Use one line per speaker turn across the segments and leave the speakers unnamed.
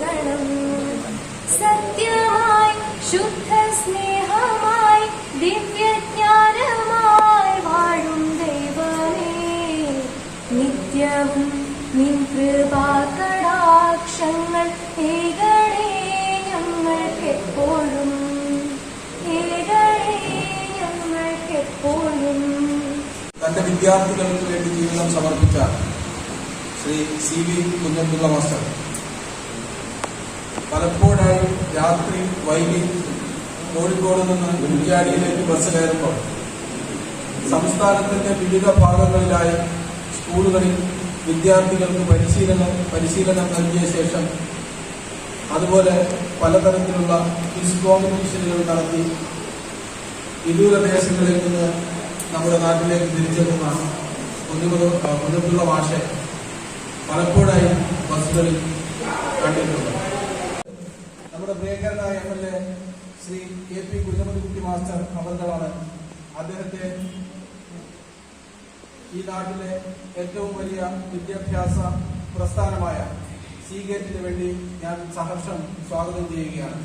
കാക്കണം. സത്യമായി ശുദ്ധ സ്നേഹമായി ദിവ്യജ്ഞാനമായി വാഴും ദൈവമേ, നിത്യവും നിൻ കൃപാകടാക്ഷങ്ങൾ ഏകണേ ഞങ്ങൾക്കെപ്പോഴും, ഏകണേ ഞങ്ങൾക്കെപ്പോഴും.
തന്റെ വിദ്യാർത്ഥികൾക്ക് വേണ്ടി ജീവിതം സമർപ്പിച്ച ശ്രീ CV കുഞ്ഞബ്ദുള്ള മാസ്റ്റർ പലപ്പോഴായി രാത്രി വൈകി കോഴിക്കോട് നിന്ന് കുറ്റ്യാടിയിലേക്ക് ബസ് കയറുമ്പോൾ സംസ്ഥാനത്തിന്റെ വിവിധ ഭാഗങ്ങളിലായി സ്കൂളുകളിൽ വിദ്യാർത്ഥികൾക്ക് പരിശീലനം നൽകിയ ശേഷം അതുപോലെ പലതരത്തിലുള്ള ക്വിസ് കോമ്പറ്റീഷനുകൾ നടത്തി വിദൂര ദേശങ്ങളിൽ നിന്ന് നമ്മുടെ നാട്ടിലേക്ക് തിരിച്ചെത്തുന്ന കുഞ്ഞബ്ദുള്ള മാഷെ പലപ്പോഴായി ബസ്സുകളിൽ കണ്ടിട്ടുണ്ട്. നമ്മുടെ പ്രിയങ്കരനായ MLA Shri KP Kunhammad master അവர்களാണ്. അദ്ദേഹത്തെ ഈ നാട്ടിലെ ഏറ്റവും വലിയ വിദ്യാഭ്യാസ പ്രസ്ഥാനമായ സീഗേറ്റിന് വേണ്ടി ഞാൻ സഹർഷം സ്വാഗതം ചെയ്യുകയാണ്.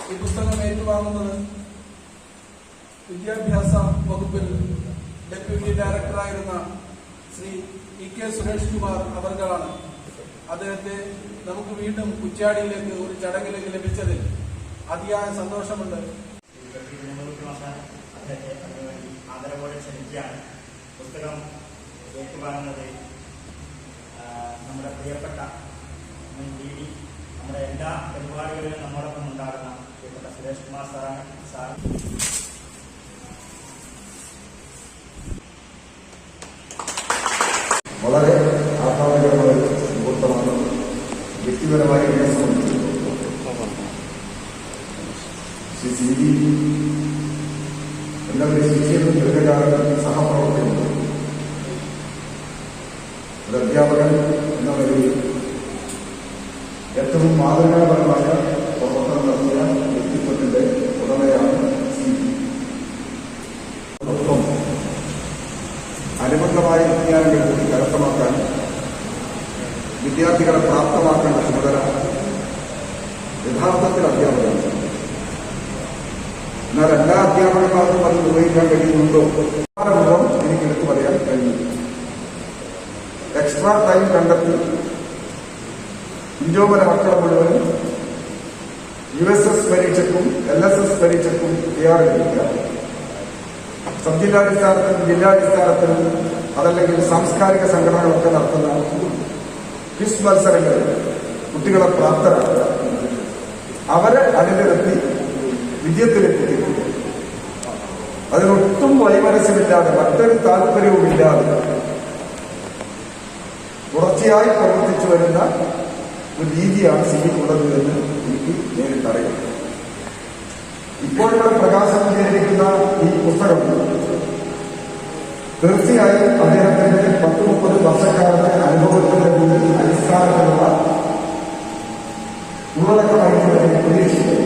ഈ പുസ്തകം ഏറ്റുവാങ്ങുന്നത് വിദ്യാഭ്യാസ വകുപ്പിൽ ഡെപ്യൂട്ടി ഡയറക്ടറായിരുന്ന ശ്രീ EK സുരേഷ് കുമാർ അവர்களാണ്. അദ്ദേഹത്തെ നമുക്ക് വീണ്ടും കുറ്റ്യാടിയിലേക്ക് ഒരു ചടങ്ങിലേക്ക് ലഭിച്ചതിൽ അതിയായ സന്തോഷമുണ്ട്.
ആദരവോടെ ക്ഷണിക്കുകയാണ്. പുസ്തകം ഏറ്റുവാങ്ങുന്നത് നമ്മുടെ പ്രിയപ്പെട്ട നമ്മുടെ എല്ലാ പരിപാടികളിലും നമ്മോടൊപ്പം ഉണ്ടാകുന്ന പ്രിയപ്പെട്ട സുരേഷ് കുമാർ സാറാണ്. സാർ
വളരെ ആഹ്ലാദകരമായ മുഹൂർത്തമാണ്. വ്യക്തിപരമായ എന്നെ സംബന്ധിച്ച് ശ്രീ CV എല്ലാവരും ശിക്ഷയിലും ദീർഘകാലം സഹപ്രവർത്തകരുണ്ട്. ഒരു അധ്യാപകൻ എന്ന നിലയിൽ ഏറ്റവും മാതൃകാപരമായ പ്രവർത്തനം നടത്തിയ വ്യക്തിത്വത്തിന്റെ ഉടമയാണ് CV. ഒപ്പം അനുബന്ധമായ വിജ്ഞാനങ്ങൾ കൂടി കരസ്ഥമാക്കാൻ വിദ്യാർത്ഥികളെ പ്രാപ്തമാക്കേണ്ട ചുമതല യഥാർത്ഥത്തിൽ അധ്യാപകരാണ്. എന്നാൽ എല്ലാ അധ്യാപകന്മാർക്കും അത് നിർവഹിക്കാൻ കഴിയുന്നുണ്ടോ പൂർവ്വം എനിക്ക് എടുത്തു പറയാൻ കഴിയും. എക്സ്ട്രാ ടൈം കണ്ടെത്തി ഇഞ്ചോമന മക്കളെ മുഴുവനും USS പരീക്ഷയ്ക്കും LSS പരീക്ഷയ്ക്കും തയ്യാറെടുക്കുക. സബ് ജില്ലാടിസ്ഥാനത്തിലും ജില്ലാടിസ്ഥാനത്തിലും അതല്ലെങ്കിൽ സാംസ്കാരിക സംഘടനകളൊക്കെ നടത്തുന്ന ക്വിസ് മത്സരങ്ങൾ കുട്ടികളെ പ്രാപ്തരാക്കുക. അവരെ അണിനിരത്തി വിജയത്തിലെത്തിക്കുക. അതിനൊട്ടും വൈമനസ്യമില്ലാതെ മറ്റൊരു താല്പര്യവുമില്ലാതെ തുടർച്ചയായി പ്രവർത്തിച്ചു വരുന്ന ഒരു രീതിയാണ് സിവിലുള്ളത് എന്ന് എനിക്ക് നേരിട്ടറിയാം. ഇപ്പോഴിവിടെ പ്രകാശനം ചെയ്തിരിക്കുന്ന ഈ പുസ്തകം തീർച്ചയായും അദ്ദേഹത്തിന്റെ 10-30 വർഷക്കാലത്തെ അനുഭവത്തിന്റെ കൂടി അടിസ്ഥാനത്തിലുള്ള ഉള്ളടക്കമായിട്ട് പ്രതീക്ഷിക്കുന്നു.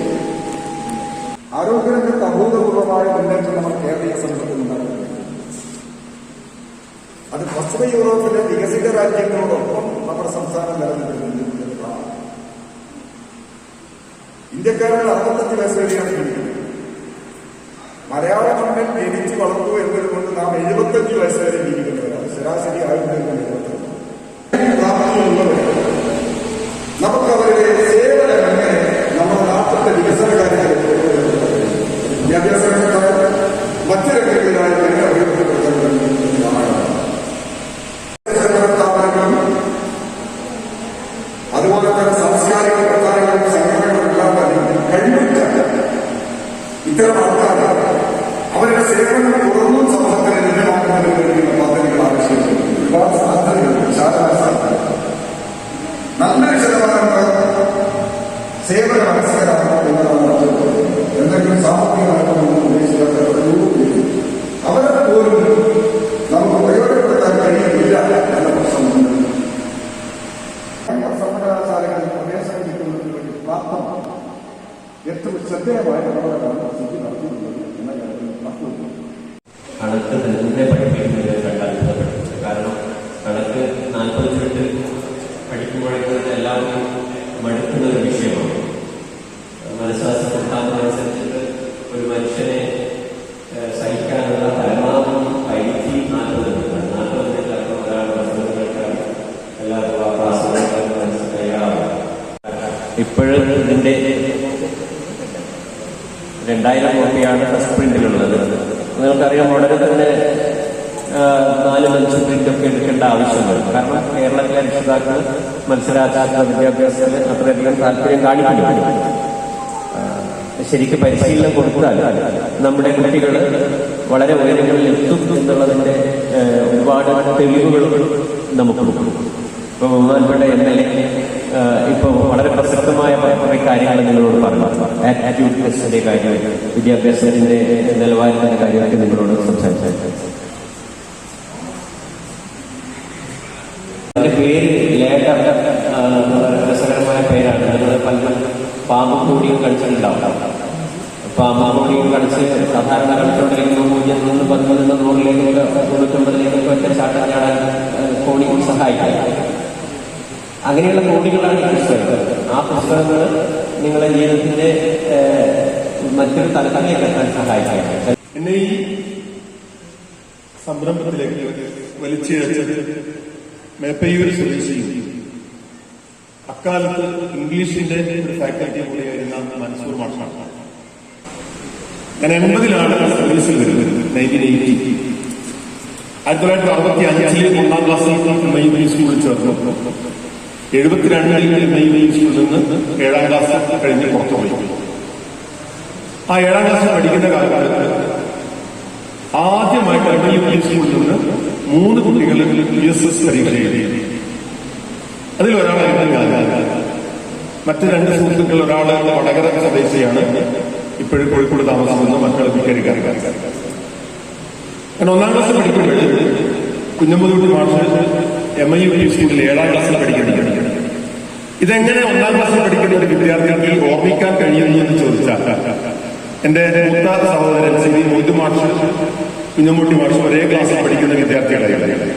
ആരോഗ്യരംഗത്ത് അഭൂതപൂർവമായ മുന്നേറ്റം നമ്മൾ കേരളീയ സമൂഹത്തിൽ ഉണ്ടാക്കുന്നത് അത് പശ്ചിമ യൂറോപ്പിലെ വികസിത രാജ്യങ്ങളോടൊപ്പം നമ്മുടെ സംസ്ഥാനം നിലനിൽക്കുന്നുണ്ട്. ഇന്ത്യക്കാരുടെ 65 വയസ്സ് വരെയാണ് ജീവിക്കുന്നത്. മലയാള മണ്ണിൽ ജനിച്ചു വളർന്നു എന്നതുകൊണ്ട് നാം 75 വയസ്സ് വരെ ജീവിക്കുന്നവരാണ്. ശരാശരി ആയുർവേദം പ്രാപ്തിയുള്ളവർ നമുക്ക് അവരുടെ സേവനം എങ്ങനെ നമ്മുടെ നാട്ടിലെ വികസന കാര്യങ്ങളിൽ വിദ്യാഭ്യാസ രംഗത്തായ മറ്റു രംഗങ്ങളിലായ എങ്ങനെ അഭിവൃദ്ധിപ്പെടുത്താൻ സ്ഥാപനങ്ങളും അതുപോലെ തന്നെ സാംസ്കാരിക പ്രസ്ഥാനങ്ങളും സംഘടനകളും ഇല്ലാതെ കഴിവില്ല ഇത്തരം ആൾക്കാർ അവരുടെ സേവനം തുടർന്നും സമൂഹത്തിന് ലഭ്യമാക്കുന്നതിന് വേണ്ടിയുള്ള പദ്ധതികൾ ആവശ്യമുണ്ട്. ഒരുപാട് സാധ്യതകൾ വിശാലമായ സാധ്യത നല്ലൊരു ശതമാനം സേവന മനസ്സിലാക്കണം എന്നതാണ്. എന്തെങ്കിലും സാമ്പത്തികമായിട്ടൊന്നും ഉദ്ദേശിക്കാത്ത അവരെ പോലും നമുക്ക് പ്രയോജനപ്പെടുത്താൻ കഴിയുന്നില്ല എന്ന പ്രശ്നമുണ്ട്. സർവകലാശാലകളിൽ പ്രവേശനം കിട്ടുന്നതിന് വേണ്ടി പ്രാപ്തമാണ് ഏറ്റവും ശ്രദ്ധേയമായ ഇടപെടലാണ് സ്ഥിതി നടത്തുന്നത് എന്ന കാര്യത്തിൽ
കണക്ക് തന്നെ പഠിപ്പിക്കുന്നത് അത്ഭുതപ്പെടുന്നത്. കാരണം കണക്ക് 40 മിനിറ്റ് പഠിക്കുമ്പോഴേക്കും എല്ലാവർക്കും എടുക്കുന്ന ഒരു വിഷയമാണ്. മനഃശാസ്ത്ര സിദ്ധാന്തമനുസരിച്ചിട്ട് ഒരു മനുഷ്യനെ സഹിക്കാനുള്ള പരമാവധി പരിധി 40 മിനിറ്റാണ്. 40 മിനിറ്റ് ഒരാൾ പ്രസംഗം കേൾക്കാൻ എല്ലാ ക്ലാസ്സുകൾക്കും മനസ്സ് തയ്യാറാവും. ഇപ്പോഴും ഇതിന്റെ 2000 കോപ്പിയാണ് ഫസ്റ്റ് പ്രിന്റിലുള്ളത്. നിങ്ങൾക്കറിയാം, വളരെ തന്നെ 4-5 പ്രിന്റൊക്കെ എടുക്കേണ്ട ആവശ്യമുണ്ട്. കാരണം കേരളത്തിലെ രക്ഷിതാക്കൾ മത്സരാധാരിത വിദ്യാഭ്യാസത്തിന് അത്രയധികം താല്പര്യം കാണിക്കുന്നു. ശരിക്കും പരിശീലനം കൊടുത്താൽ നമ്മുടെ കുട്ടികൾ വളരെ ഉയരങ്ങളിൽ എത്തും എന്നുള്ളതിന്റെ ഒരുപാട് തെളിവുകൾ നമുക്ക് കൊടുക്കും. ഇപ്പൊ ബഹുമാനപ്പെട്ട MLA ഇപ്പൊ വളരെ പ്രസക്തമായ കുറെ കാര്യങ്ങൾ നിങ്ങളോട് പറഞ്ഞു. ആറ്റിറ്റ്യൂഡ് ടെസ്റ്റിന്റെ കാര്യം, വിദ്യാഭ്യാസത്തിന്റെ നിലവാരത്തിന്റെ കാര്യമൊക്കെ നിങ്ങളോട് സംസാരിച്ചു. അതിന്റെ പേര് ലേഡർ, രസകരമായ പേരാണ്. നിങ്ങൾ പല പാമ്പും കൂടിയും കളിച്ചിട്ടുണ്ടാവും. പാമ്പും കൂടിയും കളിച്ച് സാധാരണ കളിച്ചുകൊണ്ടിരിക്കുമ്പോൾ 0 11 100 99 ഒറ്റ ചാട്ടം ചാടാൻ കോണി സഹായിക്കും. അങ്ങനെയുള്ള കോടികളാണ് ഈ പുസ്തകങ്ങൾ. ആ പുസ്തകങ്ങൾ നിങ്ങളുടെ ജീവിതത്തിന്റെ മറ്റൊരു തലത്തിലേക്ക് എത്താൻ സഹായിക്കും.
എന്നെ ഈ സംരംഭത്തിലേക്ക് വലിച്ചിഴച്ചത് മേപ്പയൂർ സ്വദേശിയും അക്കാലത്ത് ഇംഗ്ലീഷിന്റെ ഒരു ഫാക്കൽറ്റി കൂടിയായിരുന്ന മൻസൂർ മാഷാണ്. ഞാൻ 80-ലാണ് സർവീസിൽ വരുന്നത്. 1980. 1965 1-ാം ക്ലാസ്സിൽ MIUB സ്കൂളിൽ ചേർന്നു. 72-ൽ MIUB സ്കൂളിൽ നിന്ന് 7-ാം ക്ലാസ് കഴിഞ്ഞ് പുറത്തുപോയി. ആ 7-ാം ക്ലാസ്സിൽ പഠിക്കുന്ന കാലത്ത് ആദ്യമായിട്ട് MIUB സ്കൂളിൽ നിന്ന് 3 കുട്ടികൾ USS പരീക്ഷ എഴുതി. അതിലൊരാളായിരുന്നു ഞാൻ. മറ്റ് 2 സുഹൃത്തുക്കൾ, ഒരാൾ വടകര സ്വദേശിയാണ്, ഇപ്പോഴും കോഴിക്കോട് താമസിക്കുന്ന, മക്കൾ വിക്കരിക്കാർ. ഞാൻ 1-ാം ക്ലാസ്സിൽ പഠിക്കുമ്പോൾ കുഞ്ഞമ്മദൂട്ടി മാഷ് MIUB സ്കൂളിൽ 7-ാം ക്ലാസ്സിൽ പഠിക്കുന്നുണ്ട്. ഇതെങ്ങനെ 1-ാം ക്ലാസ്സിൽ പഠിക്കുന്ന ഒരു വിദ്യാർത്ഥിക്ക് ഓർമ്മിക്കാൻ കഴിയുന്നു എന്ന് ചോദിച്ചാൽ, എന്റെ മൂത്ത സഹോദരൻ ശ്രീ മൊയ്തു മാഷ്, കുഞ്ഞമ്മൂട്ടി മാഷ് ഒരേ ക്ലാസ്സിൽ പഠിക്കുന്ന വിദ്യാർത്ഥികളായിരുന്നു.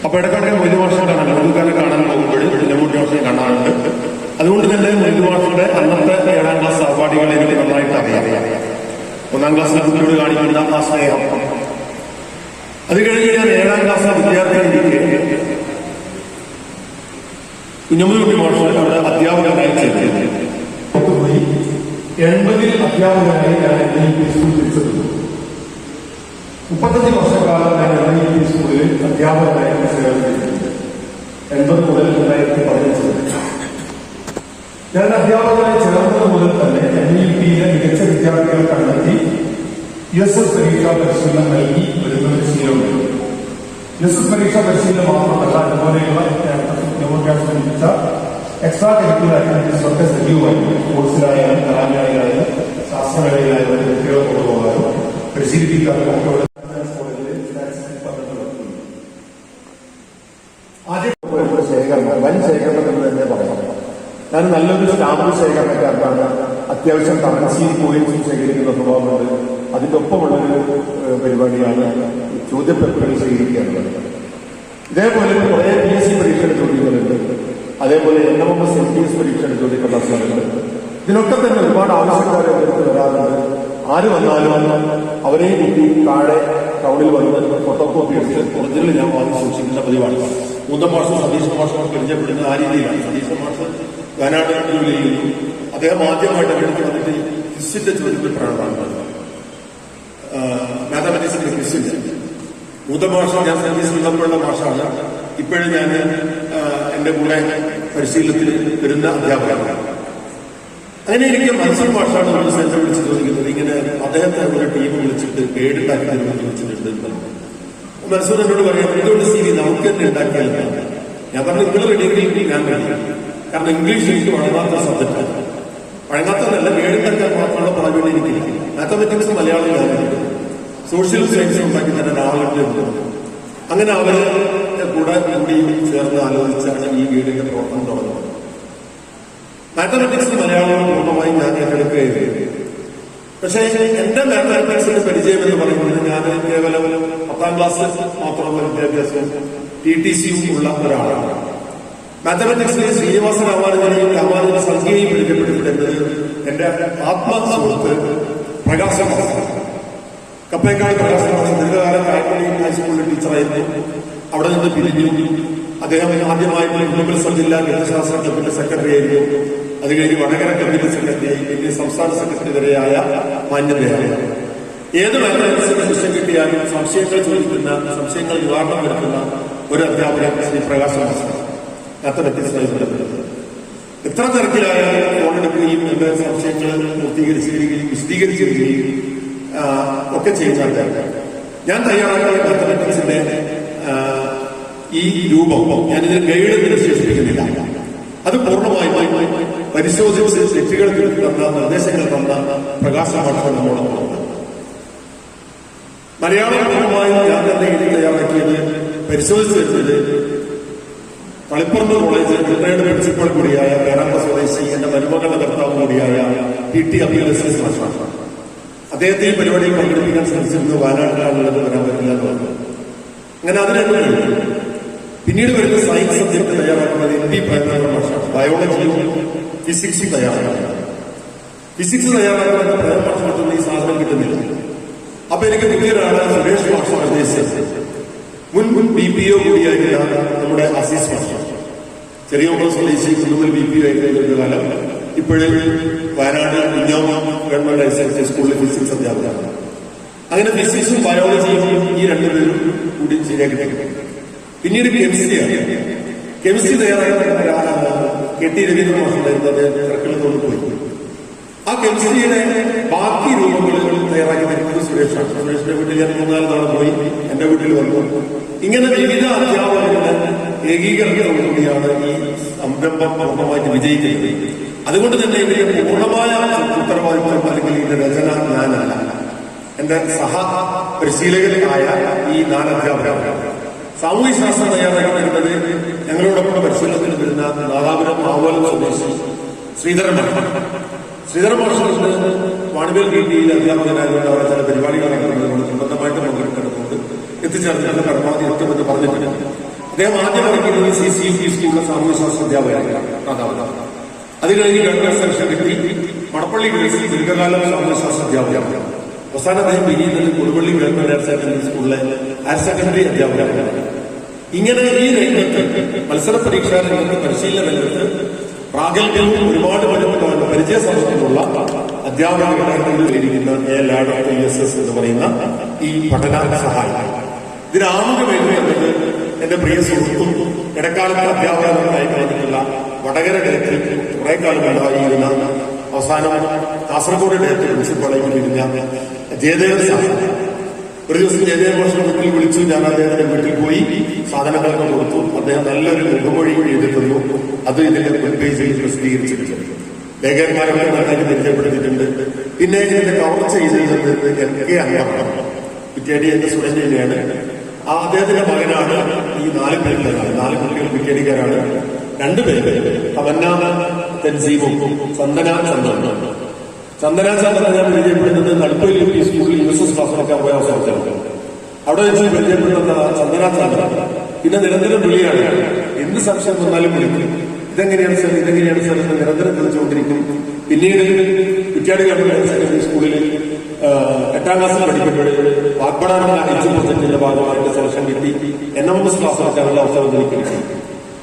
അപ്പൊ ഇടയ്ക്കിടയ്ക്ക് മൊയ്തു മാഷിനെ കാണാൻ, മൊയ്തുക്കാരനെ കാണാൻ പോകുമ്പോൾ കുഞ്ഞമ്മൂട്ടി മാഷിനെ കാണാറുണ്ട്. അതുകൊണ്ട് തന്നെ മൊയ്തു മാഷിന്റെ അന്നത്തെ 7-ാം ക്ലാസ് സഹപാഠികളെ എനിക്ക് നന്നായിട്ട് അറിയാം. 1-ാം ക്ലാസ്സിലെ കുട്ടിയോട് കാണിക്കുന്ന ആ സ്നേഹം. അത് കഴിഞ്ഞ് ഞാൻ 7-ാം ക്ലാസ് വിദ്യാർത്ഥികളിലേക്ക് കുഞ്ഞമ്മൂട്ടി മാഷ് അവിടെ അധ്യാപകനായി ചേർന്നു. 80-ൽ അധ്യാപകനായി ഞാൻ MIUB സ്കൂളിൽ തിരിച്ചെടുത്തു. 35 വർഷക്കാലം ഞാൻ MIUB സ്കൂളിൽ അധ്യാപകനായി ചേർന്നിട്ടുണ്ട്. 80 മുതൽ 2015. ഞാൻ അധ്യാപകനായി ചേർന്നത് മുതൽ തന്നെ MIUBയിലെ മികച്ച വിദ്യാർത്ഥികളെ കണ്ടെത്തി USS പരീക്ഷാ പരിശീലനം നൽകി വരുന്ന ശീലമുണ്ട്. USS പരീക്ഷാ പരിശീലനം മാത്രമല്ല, അതുപോലെയുള്ള വിദ്യാഭ്യാസം ലഭിച്ച എക്സ്ട്രാ കരിക്കുലർ ആക്ടിവിറ്റീസ് ഒക്കെ സജീവമായിരുന്നു. സ്പോർട്സിലായാലും കലാമേളയിലായാലും ശാസ്ത്രമേളയിലായാലും കുട്ടികളെ കൊണ്ടുപോകാനും പരിശീലിപ്പിക്കാനും ഒക്കെ ആദ്യം ശേഖരണം, വൻ ശേഖരണം എന്ന് തന്നെ പറയാം. ഞാൻ നല്ലൊരു സ്റ്റാമ്പ് ശേഖരണക്കാരനാണ്. അത്യാവശ്യം കറൻസി കോയിൻസും ശേഖരിക്കുന്ന സ്വഭാവമുണ്ട്. അതിന്റെ ഒപ്പമുള്ളൊരു പരിപാടിയാണ് ചോദ്യപേപ്പറുകൾ ശേഖരിക്കുക. ഇതേപോലെ കുറെ PSC പരീക്ഷയുടെ ചോദ്യങ്ങളുണ്ട്. അതേപോലെ NMS MTS പരീക്ഷയുടെ ചോദ്യക്കടലാസുകളുണ്ട്. ഇതിനൊക്കെ തന്നെ ഒരുപാട് ആവശ്യക്കാരെ എടുത്ത് വരാറുണ്ട്. ആര് വന്നാലും അവരെ കൂട്ടി താഴെ ടൗണിൽ വന്ന് ഫോട്ടോകോപ്പി എടുത്ത് ഒറിജിനൽ ഞാൻ വാങ്ങി സൂക്ഷിക്കുന്ന പതിവാണ്. മൂന്നാം മാസം സതീഷ് മാഷ് പരിചയപ്പെടുന്ന ആ രീതിയിലാണ്. സതീഷ് മാഷ് വയനാട് ജോലി ചെയ്യുന്നു. അദ്ദേഹം ആദ്യമായിട്ട് എടുത്ത് വന്നിട്ട് ക്വിസിന്റെ ചോദ്യത്തിൽ പ്രകടനമാണ്, മാത്തമാറ്റിക്സിന്റെ ക്വിസിന്റെ. മൂത്ത മാഷ ഞാൻ സർവീസിൽ ഉള്ളപ്പോഴുള്ള മാഷാണ്. ഇപ്പോഴും ഞാൻ എന്റെ കൂടെ പരിശീലനത്തിന് വരുന്ന അധ്യാപകനാണ്. അങ്ങനെ എനിക്ക് മൻസൂർ മാഷാണ് നമ്മൾ സെന്റർ വിളിച്ച് ചോദിക്കുന്നത്, ഇങ്ങനെ അദ്ദേഹത്തെ ഒരു ടീം വിളിച്ചിട്ട് ഗൈഡുണ്ടാക്കി തരുമെന്ന് ചോദിച്ചിട്ടുണ്ട്. മൻസൂർ എന്നോട് പറയാം, എന്തുകൊണ്ട് CV നമുക്ക് തന്നെ ഉണ്ടാക്കിയല്ല. ഞാൻ പറഞ്ഞു, നിങ്ങൾ റെഡിയെങ്കിൽ ഞാൻ റെഡി. കാരണം ഇംഗ്ലീഷ് എനിക്ക് വഴങ്ങാത്ത സബ്ജക്റ്റാണ്. വഴങ്ങാത്തതല്ല, ഗൈഡുണ്ടാക്കാൻ മാത്രമുള്ള പ്രാവീണ്യം എനിക്കില്ല. മാത്തമാറ്റിക്സ് മലയാളം ഞാനുണ്ട്, സോഷ്യൽ സയൻസ് ഉണ്ടാക്കി തന്നെ ഒരാളുണ്ട്. അങ്ങനെ അവര് കൂടെ കൂടിയും ചേർന്ന് ആലോചിച്ചാണ് ഈ ഗൈഡിന്റെ പ്രവർത്തനം തുടങ്ങുന്നത്. മാത്തമാറ്റിക്സ് മലയാളം പൂർണ്ണമായും ഞാൻ ഏറ്റെടുക്കുകയായിരുന്നു. പക്ഷേ എന്റെ മാത്തമാറ്റിക്സിന്റെ പരിചയം എന്ന് പറയുന്നത്, ഞാൻ കേവലം 10-ാം ക്ലാസ് മാത്രമുള്ള വിദ്യാഭ്യാസവും TTCയും ഉള്ള ഒരാളാണ്. മാത്തമാറ്റിക്സിലെ ശ്രീനിവാസൻ രാമാനുജൻ സംഖ്യയും പിടിക്കപ്പെട്ടിട്ടുണ്ടെന്നത് എന്റെ ആത്മസുഹൃത്ത് പ്രകാശം കപ്പേക്കാട് പ്രകാശം ദീർഘകാലം കായപ്പള്ളി ഹൈസ്കൂളിലെ ടീച്ചറായിരുന്നു. അവിടെ നിന്ന് പിരിഞ്ഞു. അദ്ദേഹം ആദ്യമായിട്ട് മുനിസിപ്പൽ സബ് ജില്ലാ ഗണിതശാസ്ത്ര ക്ലബിന്റെ സെക്രട്ടറി ആയിരുന്നു. അത് കഴിഞ്ഞ് വടകര ക്ലബിന്റെ സെക്രട്ടറിയായി, പിന്നെ സംസ്ഥാന സെക്രട്ടറി വരെയായ മാന്യതയാണ്. ഏത് മാത്തമാറ്റിക്സിന്റെ വിഷയം കിട്ടിയാലും സംശയങ്ങൾ ചോദിക്കുന്ന, സംശയങ്ങൾ നിവാരണം വരുത്തുന്ന ഒരു അധ്യാപകൻ ശ്രീ പ്രകാശ് മാത്തമാറ്റിക്സുമായി ബന്ധപ്പെട്ടത്. എത്ര തരത്തിലായാലും ഫോണെടുക്കുകയും എന്റെ സംശയങ്ങൾ പൂർത്തീകരിച്ചിരിക്കുകയും വിശദീകരിച്ചിരിക്കുകയും ഒക്കെ ചെയ്യുന്ന അധ്യാപകൻ. ഞാൻ തയ്യാറാക്കിയ മാത്തമാറ്റിക്സിന്റെ ഈ രൂപം ഞാനിതിന് ഗൈഡ് എന്ന് വിശേഷിപ്പിക്കുന്നില്ല. അത് പൂർണ്ണമായും പരിശോധിച്ച് തെറ്റുകൾ തന്ന, നിർദ്ദേശങ്ങൾ തന്ന പ്രകാശമാണ് നമ്മോടൊപ്പം. മലയാളം പൂർണ്ണമായും ഞാൻ തന്നെ ഇത് തയ്യാറാക്കിയത് പരിശോധിച്ച് വരുന്നത് കളിപ്പറമ്പ് കോളേജ് റിട്ടയർഡ് പ്രിൻസിപ്പൾ കൂടിയായ പേരാമ്പ്ര സ്വദേശി എന്റെ മരുമകളുടെ ഭർത്താവ് കൂടിയായ PT അബ്ദുൽ അസീസ് മാഷാണ്. അദ്ദേഹത്തെ ഈ പരിപാടിയിൽ പങ്കെടുപ്പിക്കാൻ ശ്രമിച്ചിരുന്നു. വയനാട്ടിലാണുള്ളത്, വരാൻ പറ്റില്ല എന്ന് പറഞ്ഞു. അങ്ങനെ അതിനൊക്കെ പിന്നീട് വരുന്ന സയൻസ് സബ്ജക്ട് തയ്യാറാക്കുന്നത് MP പ്രേമചന്ദ്രൻ മാഷാണ്. ബയോളജിയും ഫിസിക്സും തയ്യാറാക്കുന്നത്. ഫിസിക്സ് തയ്യാറാക്കുന്നത് പ്രേമ മാഷാണ്. ഈ സാധനം കിട്ടുന്നില്ല. അപ്പൊ എനിക്ക് പുതിയൊരാള് സുരേഷ് മാഷ നിർദ്ദേശിച്ചത് മുൻ BPO കൂടിയായിരുന്ന നമ്മുടെ അസീസ് മാഷ, ചെറിയ സ്വദേശി കുന്നുമൽ BPO ആയിരുന്ന കാലം ഇപ്പോഴും വയനാട് ഇന്നോവ ഗവൺമെന്റ് ഹയർ സ്കൂളിൽ ഫിസിക്സ് അധ്യാപകരാണ്. അങ്ങനെ ഫിസിക്സും ബയോളജിയും ഈ രണ്ടുപേരും കൂടി ശരിയാക്കി. പിന്നീട് കെമിസ്ട്രിയാണ്. കെമിസ്ട്രി തയ്യാറാക്കുന്ന KT രവീന്ദ്രൻ മാഷുണ്ടായിരുന്നു. അദ്ദേഹം തിരക്കിൽ തോന്നിപ്പോയി. ആ കെമിസ്ട്രിയുടെ ബാക്കി രൂപങ്ങൾ തയ്യാറാക്കി തരുന്നത് സുരേഷാണ്. സുരേഷിന്റെ വീട്ടിൽ ഞാൻ 3-4 തവണ പോയി, എന്റെ വീട്ടിൽ വന്നു. ഇങ്ങനെ വിവിധ അധ്യാപകരുടെ ഏകീകരണത്തോടുകൂടിയാണ് ഈ സംരംഭം പൂർണ്ണമായിട്ട് വിജയിക്കുന്നത്. അതുകൊണ്ട് തന്നെ ഇതിന്റെ പൂർണ്ണമായ ഉത്തരവാദിത്വം അല്ലെങ്കിൽ ഇതിന്റെ രചന ഞാനല്ല, എന്റെ സഹ പരിശീലകനായ ഈ 4 അധ്യാപകരാണ്. സാമൂഹ്യ ശാസ്ത്രം തയ്യാറാക്കി തരുന്നത് ഞങ്ങളോടൊപ്പം പരിശീലനത്തിന് വരുന്ന നാദാപുരം ആവോലം സ്വദേശി ശ്രീധരൻ മാഷ് വാണിവേൽ VTയിൽ അധ്യാപകനായതുകൊണ്ട് അവിടെ ചില പരിപാടികൾ നടത്തുന്നതുകൊണ്ട് നിർബന്ധമായിട്ട് പങ്കെടുക്കുന്നതുകൊണ്ട് എത്തിച്ചേർന്ന് പരമാവധി എത്തുമെന്ന് പറഞ്ഞിട്ടുണ്ട്. അദ്ദേഹം ആദ്യം ഇറങ്ങിയത് CCUP സ്കൂളിലെ സാമൂഹ്യ ശാസ്ത്ര അധ്യാപകനാണ്. അത് കഴിഞ്ഞ് ഗവൺമെന്റ് സെലക്ഷൻ കിട്ടി മടപ്പള്ളി ഗേൾസിൽ ദീർഘകാലം സാമൂഹ്യ ശാസ്ത്ര അധ്യാപകനാണ്. അവസാനം അദ്ദേഹം പിരിയുന്നത് കൊടുവള്ളി ഗവൺമെന്റ് ഹയർ സെക്കൻഡറി സ്കൂളിലെ ഹയർ സെക്കൻഡറി അധ്യാപകനാണ്. ഇങ്ങനെ ഈ രംഗത്ത് മത്സര പരീക്ഷാ രംഗത്ത് പരിശീലന രംഗത്ത് പ്രാഗൽഭ്യവും ഒരുപാട് പരിചയ സമ്പത്തുള്ള അധ്യാപകരായിരിക്കുന്ന LADS എന്ന് പറയുന്ന ഈ പഠന സഹായം. ഇതിനാമുഖമേഖല എന്നത് എന്റെ പ്രിയ സുഹൃത്തും ഇടക്കാലത്ത് അധ്യാപകരായി കഴിഞ്ഞിട്ടുള്ള വടകര ഡയറക്ടർ കുറെ കാലം ഉണ്ടായിരുന്ന അവസാനം കാസർഗോഡ് ഡയറക്ടർ പ്രിൻസിപ്പളായി പിരിഞ്ഞ ജയദേവൻ സാഹിബ്. ഒരു ദിവസം ജയദേവൻ മാഷിനെ വീട്ടിൽ വിളിച്ചു. ഞാൻ അദ്ദേഹത്തിന്റെ വീട്ടിൽ പോയി സാധനങ്ങളൊക്കെ കൊടുത്തു. അദ്ദേഹം നല്ലൊരു മുഖമൊഴി എഴുതി തന്നു. അത് ഇതിന്റെ മുൻ പേജിൽ പ്രസിദ്ധീകരിച്ചിട്ടുണ്ട്. ലേഖകന്മാരൊക്കെ നന്നായിട്ട് പരിചയപ്പെടുത്തിയിട്ടുണ്ട്. പിന്നെ ഇതിന്റെ കവർ ചെയ്തിരുന്നത് NK അംഗമാണ്. PKD എന്റെ സ്റ്റുഡന്റ് തന്നെയാണ്. അദ്ദേഹത്തിന്റെ മകനാണ് ഈ 4 പേരിലാണ്. 4 കുട്ടികൾ PKDക്കാരാണ്. 2 പേര് തമന്ന തൻസീമും ചന്ദന ചന്ദ്രൻ ഞാൻ പരിചയപ്പെടുന്നത് നടുപ്പയിൽ UP സ്കൂളിൽ USS ക്ലാസ് നടക്കാൻ പോയ അവസരത്തിലാണ്. അവിടെ വെച്ച് പരിചയപ്പെടുന്ന ചന്ദ്രൻ പിന്നെ നിരന്തരം വിളിയാണ്. എന്ത് സംശയം വന്നാലും വിളിക്കും. ഇതെങ്ങനെയാണ് സാർ എന്ന് നിരന്തരം വിളിച്ചുകൊണ്ടിരിക്കും. പിന്നീട് കുറ്റ്യാടി ഗവൺമെന്റ് സെക്കൻഡറി സ്കൂളിൽ 8ാം ക്ലാസ്സിൽ പഠിക്കുമ്പോൾ വാഗ്ബടാനുള്ള HU പ്രൊജക്ടിന്റെ ഭാഗമായിട്ട് സെലക്ഷൻ കിട്ടി. NMS ക്ലാസ് നടക്കാനുള്ള അവസരം കിട്ടി.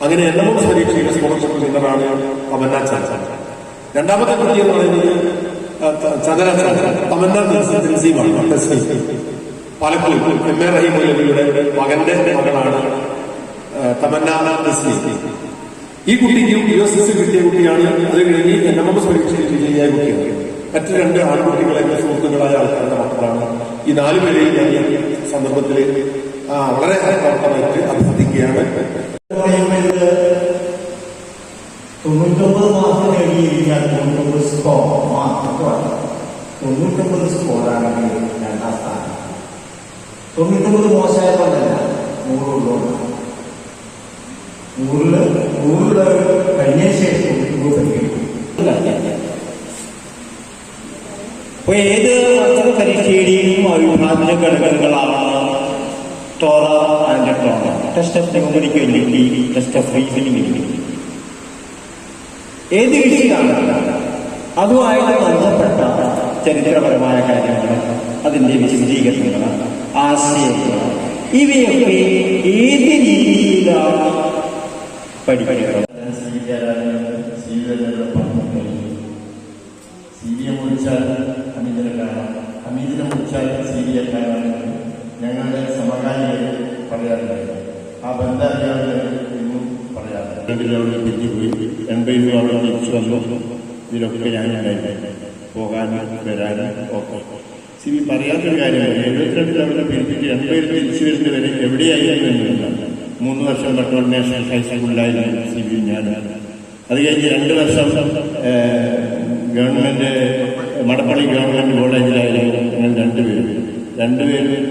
അങ്ങനെ NMS പരീക്ഷയുടെ സ്കോളർഷിപ്പ് വിന്നറാണ് തമന്ന ചാൻ. രണ്ടാമത്തെ കുട്ടി എന്ന് പറയുന്നത് തമന്ന തൻസീമാണ്. പാലക്കാട് MA റഹീം മൗലവിയുടെ മകന്റെ മകളാണ് തമന്ന തൻസീം. ഈ കുട്ടിക്കും USS കിട്ടിയ കുട്ടിയാണ്. അത് കഴിഞ്ഞ് NMS പരീക്ഷയിൽ വിജയിയായ കുട്ടിയാണ്. മറ്റു 2 ആൺകുട്ടികളെ സുഹൃത്തുക്കളായ ആൾക്കാരുടെ മക്കളാണ്. ഈ 4 പേരെയും ഞാൻ ഈ സന്ദർഭത്തിൽ വളരെ ആത്മാർത്ഥമായിട്ട് അഭ്യർത്ഥിക്കുകയാണ്.
99 മാർക്ക് നേടിയിരിക്കാൻ 99 സ്കോർ മാത്രമാണ്. 99 സ്കോറാണെങ്കിൽ 2ാം സ്ഥാനം. 99 മോശമായപ്പോഴല്ല, 100 ഉള്ളതാണ്. 100 കഴിഞ്ഞ ശേഷം 100 അപ്പൊ ഏത് പരീക്ഷയുടെയും അവിഭാജ്യ ഘടകങ്ങളാണ് Torah and Torah. Test of numeric വേണ്ടി ടെസ്റ്റ് ഓഫ് റീസണിംഗ് വേണ്ടി ഏത് വിഷയമാണ് അതുമായിട്ട് ബന്ധപ്പെട്ട ചരിത്രപരമായ കാര്യങ്ങൾ, അതിന്റെ വിശദീകരണങ്ങൾ, ആശയങ്ങൾ, ഇവയൊക്കെ ഏത് രീതിയിലാണ് പഠിക്കുന്നത്?
സീരിയ മുറിച്ചാൽ അമീതിനെ കാണാം, അമീതിനെ മുറിച്ചാൽ സീരിയ കാണാം. ഞങ്ങളുടെ സമകാലികൾ പറയാറുണ്ട്. ആ ബന്ധാരിയാണ് ഇന്നും പറയാറുണ്ട്. അവിടെ പിരിഞ്ഞുപോയി 80 അവിടെ തിരിച്ചു വന്നു. ഇതിലൊക്കെ ഞാനുണ്ടായിരുന്നു, പോകാനും വരാനും ഒക്കെ. സി വി പറയാത്തൊരു കാര്യമാണ്, 72 അവിടെ പിരിപ്പിച്ച് 80 തിരിച്ചു വരുന്നവരെ എവിടെയായിരുന്നു എന്നുള്ളതാണ്. 3 വർഷം പട്ടോൾ നാഷണൽ ഹൈസ്കൂളിലായിരുന്നു സി വി ഞാൻ. അത് കഴിഞ്ഞ് 2 വർഷം ഗവൺമെന്റ് മടപ്പള്ളി ഗവൺമെന്റ് കോളേജിലായിരുന്നു ഞങ്ങൾ രണ്ടുപേരും.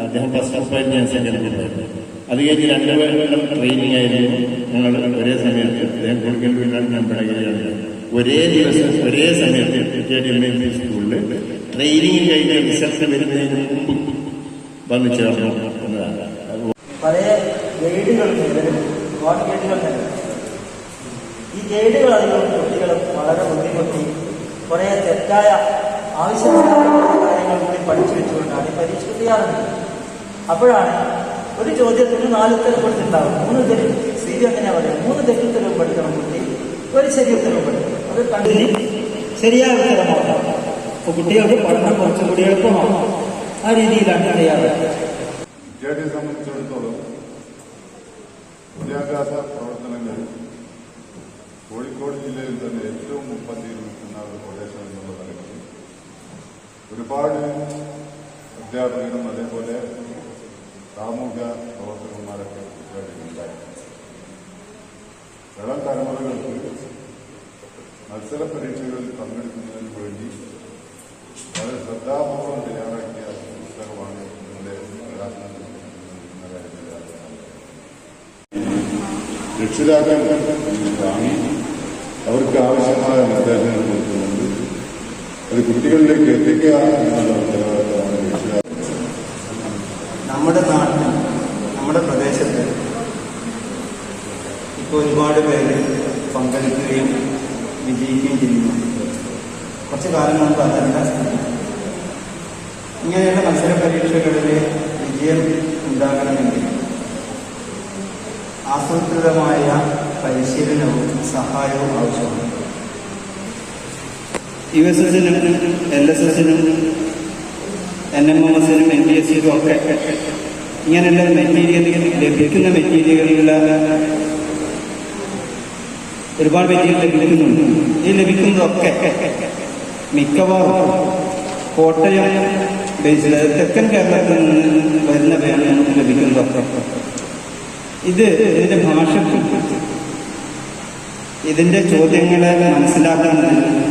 അദ്ദേഹം ഫസ്റ്റ് ഗ്രൂപ്പായിട്ട്, ഞാൻ സെക്കൻഡ് ഗ്രൂപ്പായിരുന്നു. അത് കഴിഞ്ഞ് 2 കൊല്ലം ട്രെയിനിങ് ആയിരുന്നു ഞങ്ങൾ ഒരേ സമയത്ത്. അദ്ദേഹം കൊടുക്കേണ്ടതാണ്, ഞാൻ പിണകിരിയാണ്. ഒരേ ദിവസം ഒരേ സമയത്ത് KDMP സ്കൂളിൽ ട്രെയിനിങ് കഴിഞ്ഞ് റിസൾട്ട് വരുന്നതിന് മുമ്പ് വന്നു ചേർന്നു എന്നതാണ്.
പല ഗൈഡുകളുണ്ട്, ഒരുപാട് ഗൈഡുകൾ തന്നെ. ഈ ഗൈഡുകൾ അറിയുന്ന കുട്ടികൾ വളരെ ബുദ്ധിമുട്ടി കുറേ തെറ്റായ ആവശ്യമില്ലാത്ത കാര്യങ്ങൾ കൂടി പഠിച്ചു വെച്ചുകൊണ്ടാണ് ഈ പരീക്ഷ തയ്യാറുണ്ട്. അപ്പോഴാണ് ഒരു ചോദ്യത്തിന് 4 ഉത്തരം കൊടുത്തിട്ടുണ്ടാവും. 3 ഉത്തരം സ്ഥിതി അങ്ങനെയാ പറയുന്നത്. 3 തെറ്റുത്തരവും പഠിക്കണം കുട്ടി, ഒരു ശരി ഉത്തരവും പഠിക്കണം. അത് കണ്ടിന് ശരിയായ ഉത്തരമാവണം. അപ്പോൾ കുട്ടികൾക്ക് പഠനം കുറച്ചുകൂടി എളുപ്പമാവും. ആ രീതിയിലാണ് തയ്യാറാക്കുന്നത്.
വിദ്യാർത്ഥിയെ സംബന്ധിച്ചിടത്തോളം വിദ്യാഭ്യാസ പ്രവർത്തനങ്ങൾ കോഴിക്കോട് ജില്ലയിൽ തന്നെ ഏറ്റവും മുൻപന്തിയിൽ നിൽക്കുന്ന ഒരു പ്രദേശം എന്നുള്ള നിലയ്ക്ക് ഒരുപാട് അധ്യാപകരും അതേപോലെ സാമൂഹ്യ പ്രവർത്തകന്മാരൊക്കെ ഉണ്ടായി. ഇളം തലമുറകൾക്ക് മത്സര പരീക്ഷകളിൽ പങ്കെടുക്കുന്നതിന് വേണ്ടി വളരെ ശ്രദ്ധാപൂർവം തയ്യാറാക്കിയ പുസ്തകമാണ് ഇതിന്റെ പ്രകാശനം. രക്ഷിതാക്കൾ വാങ്ങി അവർക്ക് ആവശ്യമായ നിർദ്ദേശങ്ങൾ കൊടുക്കുന്നുണ്ട്. അത് കുട്ടികളിലേക്ക് എത്തിക്കുക എന്നുള്ള ഉത്തരവാദിത്തമാണ് രക്ഷിതാക്കൾ.
നമ്മുടെ നാട്ടിൽ, നമ്മുടെ പ്രദേശത്ത് ഇപ്പോൾ ഒരുപാട് പേര് പങ്കെടുക്കുകയും വിജയിക്കുകയും ചെയ്യുന്നുണ്ട്. കുറച്ച് കാലം മുമ്പ് അതല്ല സ്ഥിതി. ഇങ്ങനെയുള്ള മത്സര പരീക്ഷകളിൽ വിജയം ഉണ്ടാകണമെങ്കിൽ ആസൂത്രിതമായ പരിശീലനവും സഹായവും ആവശ്യമാണ്. USSനും LSSനും NMMSനും NTSCനും ഒക്കെ ഇങ്ങനെയുള്ള ലഭിക്കുന്ന മെറ്റീരിയലുകൾ ഒരുപാട് മെറ്റീരിയൽ ലഭിക്കുന്നുണ്ട്. ഈ ലഭിക്കുന്നതൊക്കെ മിക്കവാറും കോട്ടയം ബേസിൽ തെക്കൻ കേരളത്തിൽ നിന്ന് വരുന്നവയാണ് നമുക്ക് ലഭിക്കുന്നതൊക്കെ. ഇതിന്റെ ഭാഷയ്ക്കും ഇതിന്റെ ചോദ്യങ്ങളെ മനസ്സിലാക്കാൻ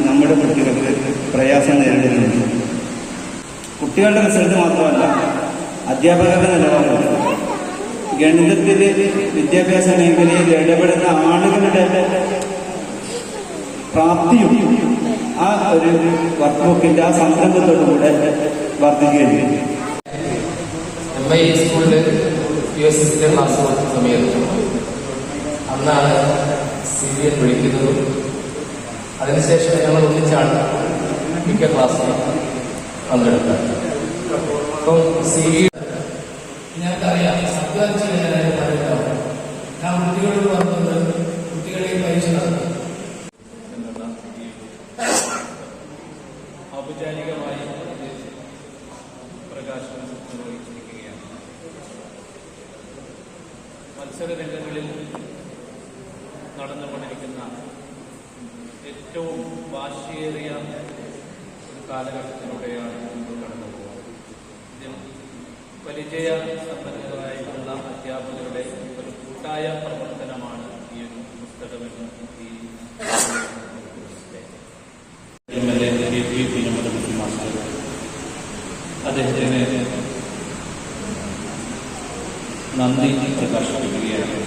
നമ്മുടെ കുട്ടികൾക്ക് പ്രയാസം നേരിടുന്നുണ്ട്. കുട്ടികളുടെ റിസൾട്ട് മാത്രമല്ല, അധ്യാപകരുടെ നിലവാരം, ഗണിതത്തിൽ വിദ്യാഭ്യാസ മേഖലയിൽ ഇടപെടുന്ന ആളുകളുടെ പ്രാപ്തിയും ആ ഒരു വർക്ക് ബുക്കിന്റെ ആ സംരംഭത്തോടുകൂടെ വർദ്ധിക്കുകയും
സ്കൂളിൽ USSന്റെ ക്ലാസ് കൊടുത്ത സമയത്ത് അന്നാണ് CBN വിളിക്കുന്നതും. അതിനുശേഷം ഞങ്ങൾ ഒന്നിച്ചാണ് മിക്ക ക്ലാസ്സിൽ പങ്കെടുത്തത്. അപ്പം ഞങ്ങൾക്കറിയാം അധ്വാനിച്ചാലും പറയുന്നത് ഞാൻ കുട്ടികളോട് പറഞ്ഞത് കുട്ടികളെ പരീക്ഷ നടത്തും എന്നുള്ള ഔപചാരികമായി പ്രകാശനം നിർവഹിച്ചിരിക്കുകയാണ്. മത്സരരംഗങ്ങളിൽ നടന്നുകൊണ്ടിരിക്കുന്ന ഏറ്റവും വാശിയേറിയ ഒരു കാലഘട്ടത്തിലൂടെയാണ് നമ്മൾ കടന്നു പോകുന്നത്. ഇതിൽ പരിചയ സമ്പന്നരായിട്ടുള്ള അധ്യാപകരുടെ ഒരു കൂട്ടായ പ്രവർത്തനമാണ് ഈ ഒരു പുസ്തകമെന്ന് ഈ അദ്ദേഹത്തിന് നന്ദി പ്രകാശിപ്പിക്കുകയാണ്.